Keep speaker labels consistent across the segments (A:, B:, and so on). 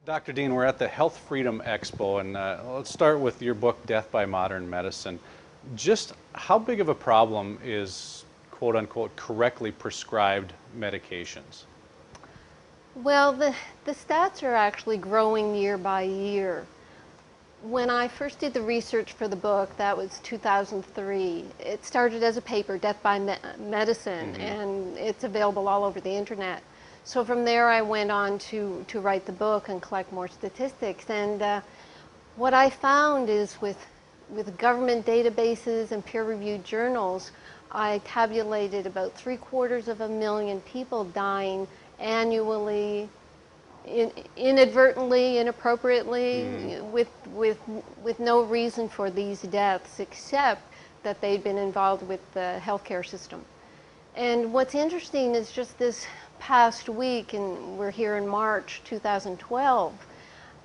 A: Dr. Dean, we're at the Health Freedom Expo, and let's start with your book, Death by Modern Medicine. Just how big of a problem is quote unquote correctly prescribed medications?
B: Well, the stats are actually growing year by year. When I first did the research for the book, that was 2003. It started as a paper, Death by Medicine, and it's available all over the internet. So from there, I went on to write the book and collect more statistics. And what I found is with government databases and peer-reviewed journals, I tabulated about 750,000 people dying annually, inadvertently, inappropriately, with no reason for these deaths except that they'd been involved with the healthcare system. And what's interesting is just this past week, and we're here in March 2012,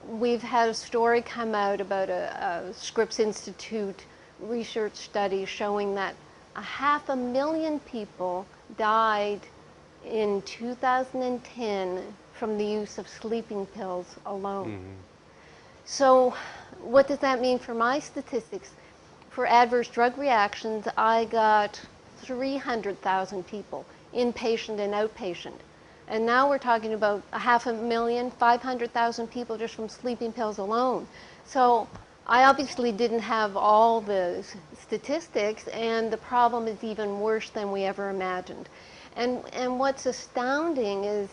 B: we've had a story come out about a Scripps Institute research study showing that 500,000 people died in 2010 from the use of sleeping pills alone. So what does that mean for my statistics? For adverse drug reactions, I got 300,000 people, inpatient and outpatient. And now we're talking about 500,000, 500,000 people just from sleeping pills alone. So I obviously didn't have all the statistics, and the problem is even worse than we ever imagined. And what's astounding is,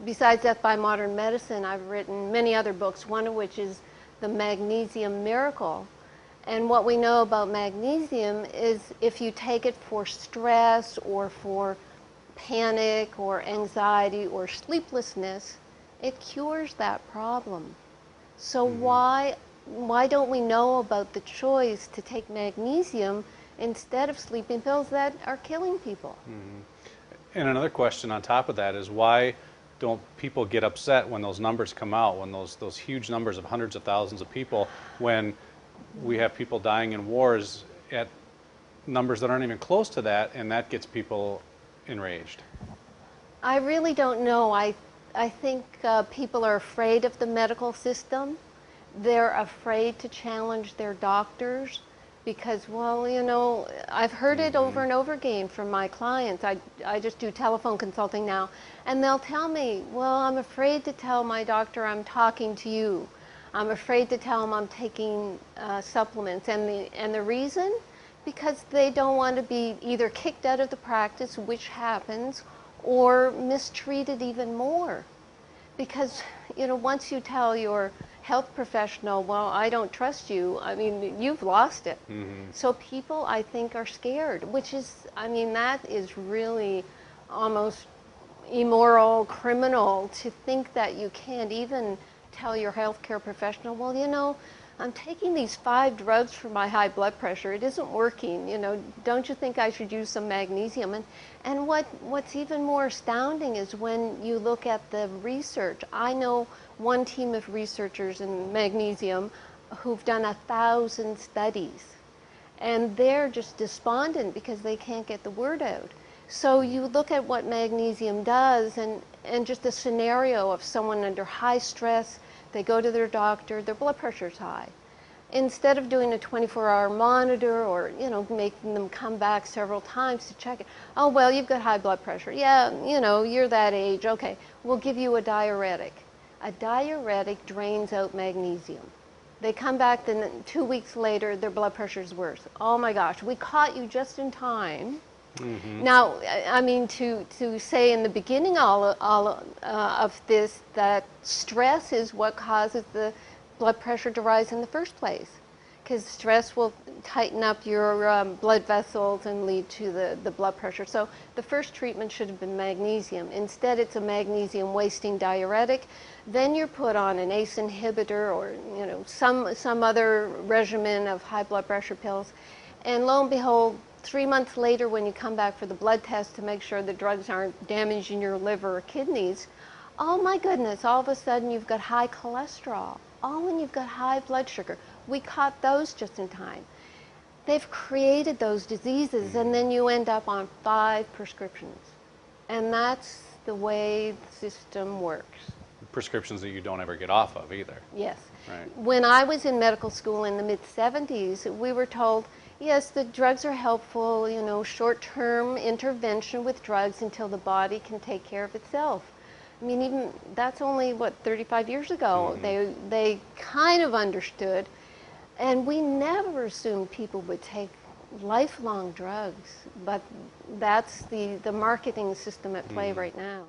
B: besides Death by Modern Medicine, I've written many other books, one of which is The Magnesium Miracle. And what we know about magnesium is if you take it for stress or for panic or anxiety or sleeplessness, it cures that problem. So why don't we know about the choice to take magnesium instead of sleeping pills that are killing people?
A: And another question on top of that is, why don't people get upset when those numbers come out, when those huge numbers of hundreds of thousands of people, when we have people dying in wars at numbers that aren't even close to that, and that gets people enraged?
B: I really don't know. I think people are afraid of the medical system. They're afraid to challenge their doctors because, well, you know, I've heard it over and over again from my clients. I just do telephone consulting now, and they'll tell me, well, I'm afraid to tell my doctor I'm talking to you. I'm afraid to tell them I'm taking supplements. And the reason? Because they don't want to be either kicked out of the practice, which happens, or mistreated even more. Because, you know, once you tell your health professional, well, I don't trust you, I mean, you've lost it. So people, I think, are scared, which is, I mean, that is really almost immoral, criminal to think that you can't even tell your healthcare professional, well, you know, I'm taking these 5 drugs for my high blood pressure. It isn't working. You know, don't you think I should use some magnesium? And what's even more astounding is when you look at the research. I know one team of researchers in magnesium who've done 1,000 studies, and they're just despondent because they can't get the word out. So you look at what magnesium does, and just the scenario of someone under high stress, they go to their doctor, their blood pressure's high. Instead of doing a 24-hour monitor or, you know, making them come back several times to check it, oh, well, you've got high blood pressure. Yeah, you know, you're that age. Okay, we'll give you a diuretic. A diuretic drains out magnesium. They come back, then 2 weeks later, their blood pressure's worse. Oh my gosh, we caught you just in time. Now, I mean, to say in the beginning of this that stress is what causes the blood pressure to rise in the first place, because stress will tighten up your blood vessels and lead to the blood pressure. So the first treatment should have been magnesium. Instead, it's a magnesium wasting diuretic. Then you're put on an ACE inhibitor or, you know, some other regimen of high blood pressure pills, and lo and behold, 3 months later, when you come back for the blood test to make sure the drugs aren't damaging your liver or kidneys, oh my goodness, all of a sudden you've got high cholesterol. Oh, and you've got high blood sugar. We caught those just in time. They've created those diseases, and then you end up on 5 prescriptions. And that's the way the system works.
A: prescriptions that you don't ever get off of either.
B: Yes.
A: Right.
B: When I was in medical school in the mid-70s, we were told, yes, the drugs are helpful, you know, short-term intervention with drugs until the body can take care of itself. I mean, even that's only, what, 35 years ago. They kind of understood, and we never assumed people would take lifelong drugs, but that's the marketing system at play right now.